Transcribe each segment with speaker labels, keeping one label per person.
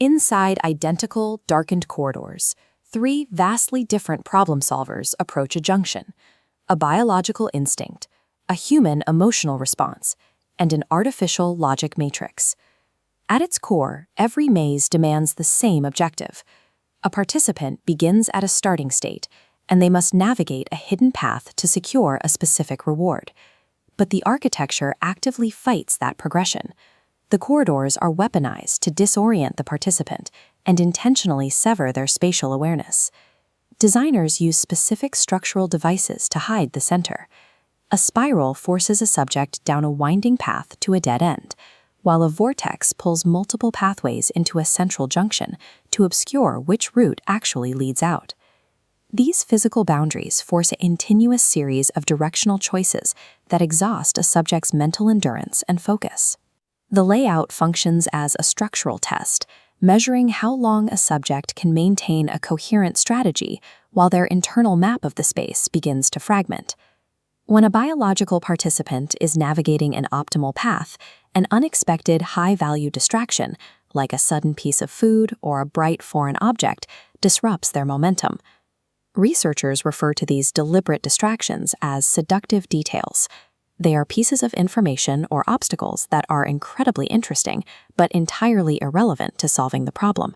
Speaker 1: Inside identical, darkened corridors, three vastly different problem solvers approach a junction: a biological instinct, a human emotional response, and an artificial logic matrix. At its core, every maze demands the same objective. A participant begins at a starting state, and they must navigate a hidden path to secure a specific reward. But the architecture actively fights that progression. The corridors are weaponized to disorient the participant and intentionally sever their spatial awareness. Designers use specific structural devices to hide the center. A spiral forces a subject down a winding path to a dead end, while a vortex pulls multiple pathways into a central junction to obscure which route actually leads out. These physical boundaries force a continuous series of directional choices that exhaust a subject's mental endurance and focus. The layout functions as a structural test, measuring how long a subject can maintain a coherent strategy while their internal map of the space begins to fragment. When a biological participant is navigating an optimal path, an unexpected high-value distraction, like a sudden piece of food or a bright foreign object, disrupts their momentum. Researchers refer to these deliberate distractions as seductive details. They are pieces of information or obstacles that are incredibly interesting, but entirely irrelevant to solving the problem.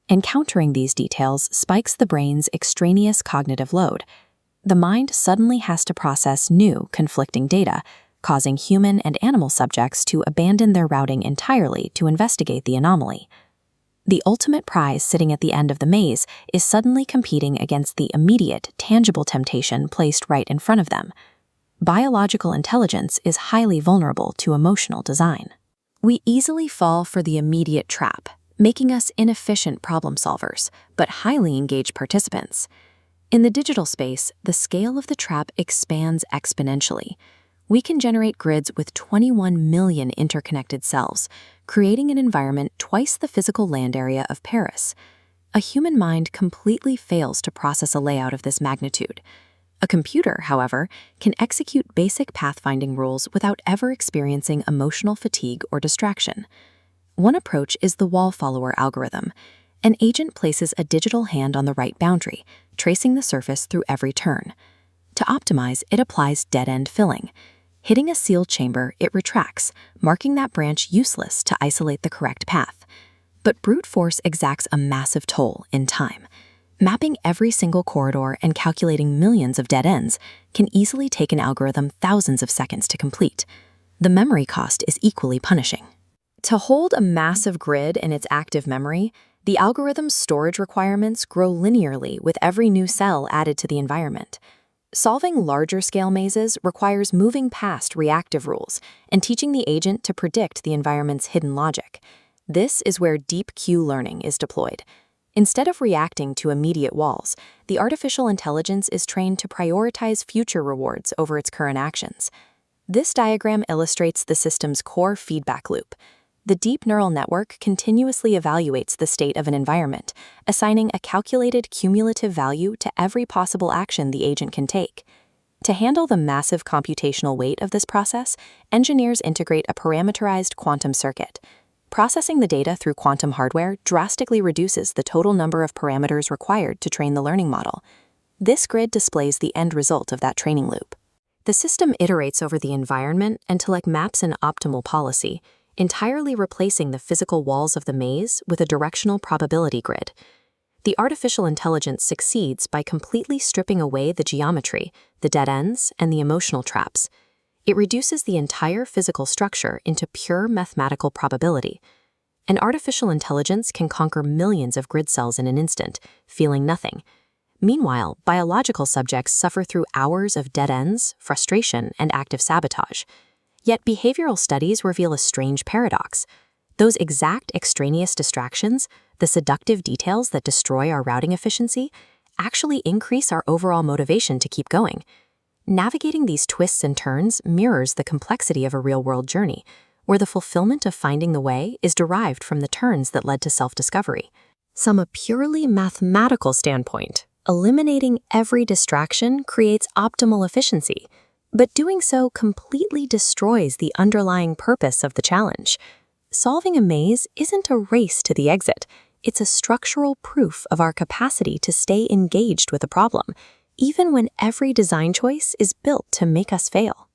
Speaker 1: Encountering these details spikes the brain's extraneous cognitive load. The mind suddenly has to process new, conflicting data, causing human and animal subjects to abandon their routing entirely to investigate the anomaly. The ultimate prize sitting at the end of the maze is suddenly competing against the immediate, tangible temptation placed right in front of them. Biological intelligence is highly vulnerable to emotional design. We easily fall for the immediate trap, making us inefficient problem solvers, but highly engaged participants. In the digital space, the scale of the trap expands exponentially. We can generate grids with 21 million interconnected cells, creating an environment twice the physical land area of Paris. A human mind completely fails to process a layout of this magnitude. A computer, however, can execute basic pathfinding rules without ever experiencing emotional fatigue or distraction. One approach is the wall follower algorithm. An agent places a digital hand on the right boundary, tracing the surface through every turn. To optimize, it applies dead-end filling. Hitting a sealed chamber, it retracts, marking that branch useless to isolate the correct path. But brute force exacts a massive toll in time. Mapping every single corridor and calculating millions of dead ends can easily take an algorithm thousands of seconds to complete. The memory cost is equally punishing. To hold a massive grid in its active memory, the algorithm's storage requirements grow linearly with every new cell added to the environment. Solving larger-scale mazes requires moving past reactive rules and teaching the agent to predict the environment's hidden logic. This is where deep Q learning is deployed. Instead of reacting to immediate walls, the artificial intelligence is trained to prioritize future rewards over its current actions. This diagram illustrates the system's core feedback loop. The deep neural network continuously evaluates the state of an environment, assigning a calculated cumulative value to every possible action the agent can take. To handle the massive computational weight of this process, engineers integrate a parameterized quantum circuit. Processing the data through quantum hardware drastically reduces the total number of parameters required to train the learning model. This grid displays the end result of that training loop. The system iterates over the environment until it maps an optimal policy, entirely replacing the physical walls of the maze with a directional probability grid. The artificial intelligence succeeds by completely stripping away the geometry, the dead ends, and the emotional traps. It reduces the entire physical structure into pure mathematical probability. An artificial intelligence can conquer millions of grid cells in an instant, feeling nothing. Meanwhile, biological subjects suffer through hours of dead ends, frustration, and active sabotage. Yet behavioral studies reveal a strange paradox. Those exact extraneous distractions, the seductive details that destroy our routing efficiency, actually increase our overall motivation to keep going. Navigating these twists and turns mirrors the complexity of a real-world journey, where the fulfillment of finding the way is derived from the turns that led to self-discovery. From a purely mathematical standpoint, eliminating every distraction creates optimal efficiency, but doing so completely destroys the underlying purpose of the challenge. Solving a maze isn't a race to the exit. It's a structural proof of our capacity to stay engaged with a problem, even when every design choice is built to make us fail.